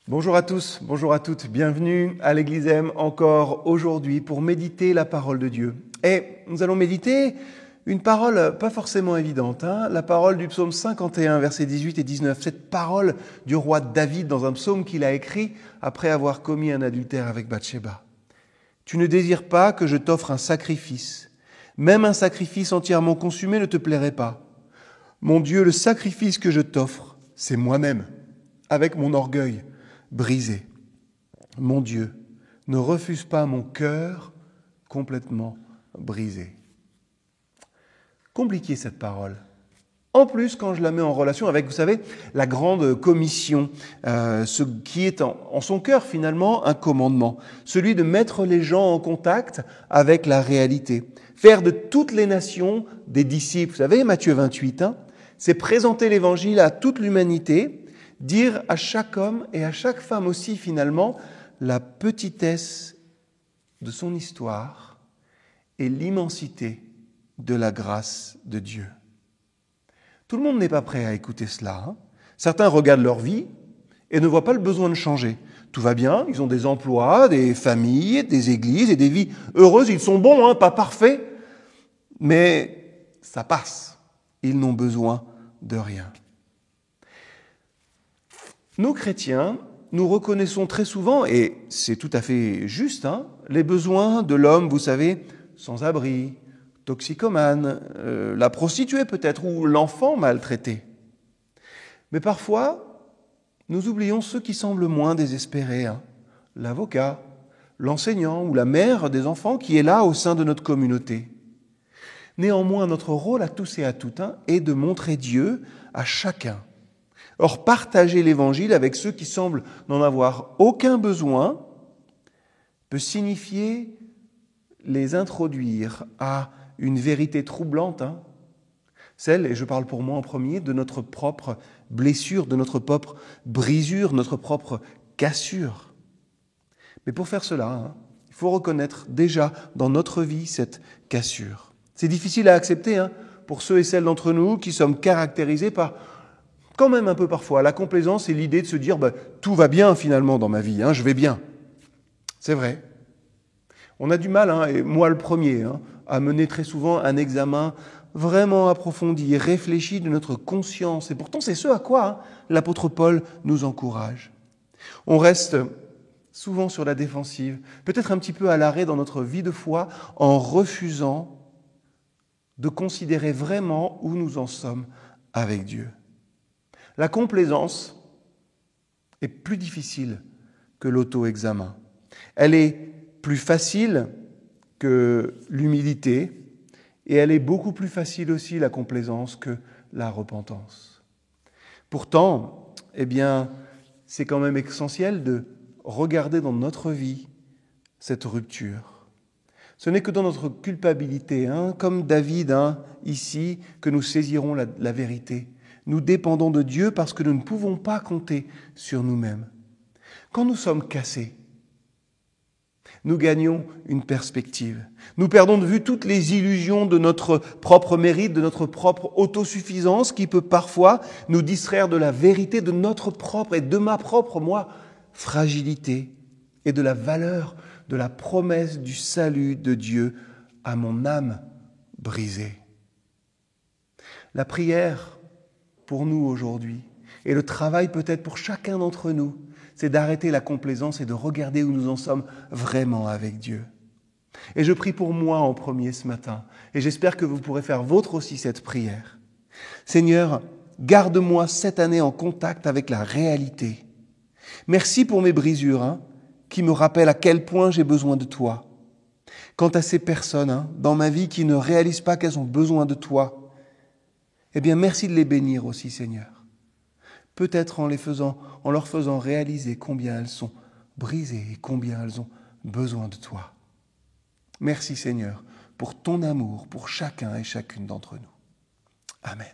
Bonjour à tous, bonjour à toutes, bienvenue à l'Église M encore aujourd'hui pour méditer la parole de Dieu. Et nous allons méditer une parole pas forcément évidente, la parole du psaume 51, versets 18 et 19, cette parole du roi David dans un psaume qu'il a écrit après avoir commis un adultère avec Bathsheba. Tu ne désires pas que je t'offre un sacrifice, même un sacrifice entièrement consumé ne te plairait pas. Mon Dieu, le sacrifice que je t'offre, c'est moi-même, avec mon orgueil brisé. Mon Dieu, ne refuse pas mon cœur complètement brisé. Compliquée cette parole. En plus, quand je la mets en relation avec, vous savez, la grande commission, ce qui est en son cœur finalement un commandement, celui de mettre les gens en contact avec la réalité. Faire de toutes les nations des disciples. Vous savez, Matthieu 28, c'est présenter l'évangile à toute l'humanité, dire à chaque homme et à chaque femme aussi finalement la petitesse de son histoire et l'immensité de la grâce de Dieu. Tout le monde n'est pas prêt à écouter cela. Certains regardent leur vie et ne voient pas le besoin de changer. Tout va bien, ils ont des emplois, des familles, des églises et des vies heureuses. Ils sont bons, pas parfaits, mais ça passe. Ils n'ont besoin de rien. Nous, chrétiens, nous reconnaissons très souvent, et c'est tout à fait juste, les besoins de l'homme, vous savez, sans abri, toxicomane, la prostituée peut-être, ou l'enfant maltraité. Mais parfois, nous oublions ceux qui semblent moins désespérés, l'avocat, l'enseignant ou la mère des enfants qui est là au sein de notre communauté. Néanmoins, notre rôle à tous et à toutes est de montrer Dieu à chacun. Or, partager l'Évangile avec ceux qui semblent n'en avoir aucun besoin peut signifier les introduire à une vérité troublante, celle, et je parle pour moi en premier, de notre propre blessure, de notre propre brisure, notre propre cassure. Mais pour faire cela, il faut reconnaître déjà dans notre vie cette cassure. C'est difficile à accepter pour ceux et celles d'entre nous qui sommes caractérisés par quand même un peu parfois la complaisance et l'idée de se dire tout va bien finalement dans ma vie, je vais bien. C'est vrai. On a du mal, et moi le premier, à mener très souvent un examen vraiment approfondi et réfléchi de notre conscience. Et pourtant, c'est ce à quoi l'apôtre Paul nous encourage. On reste souvent sur la défensive, peut-être un petit peu à l'arrêt dans notre vie de foi, en refusant de considérer vraiment où nous en sommes avec Dieu. La complaisance est plus difficile que l'auto-examen. Elle est plus facile que l'humilité et elle est beaucoup plus facile aussi, la complaisance, que la repentance. Pourtant, c'est quand même essentiel de regarder dans notre vie cette rupture. Ce n'est que dans notre culpabilité, comme David ici, que nous saisirons la vérité. Nous dépendons de Dieu parce que nous ne pouvons pas compter sur nous-mêmes. Quand nous sommes cassés, nous gagnons une perspective. Nous perdons de vue toutes les illusions de notre propre mérite, de notre propre autosuffisance qui peut parfois nous distraire de la vérité de notre propre et de ma propre, fragilité et de la valeur de la promesse du salut de Dieu à mon âme brisée. La prière pour nous aujourd'hui, et le travail peut-être pour chacun d'entre nous, c'est d'arrêter la complaisance et de regarder où nous en sommes vraiment avec Dieu. Et je prie pour moi en premier ce matin, et j'espère que vous pourrez faire vôtre aussi cette prière. Seigneur, garde-moi cette année en contact avec la réalité. Merci pour mes brisures, qui me rappellent à quel point j'ai besoin de toi. Quant à ces personnes dans ma vie qui ne réalisent pas qu'elles ont besoin de toi, merci de les bénir aussi, Seigneur. Peut-être en leur faisant réaliser combien elles sont brisées et combien elles ont besoin de toi. Merci, Seigneur, pour ton amour pour chacun et chacune d'entre nous. Amen.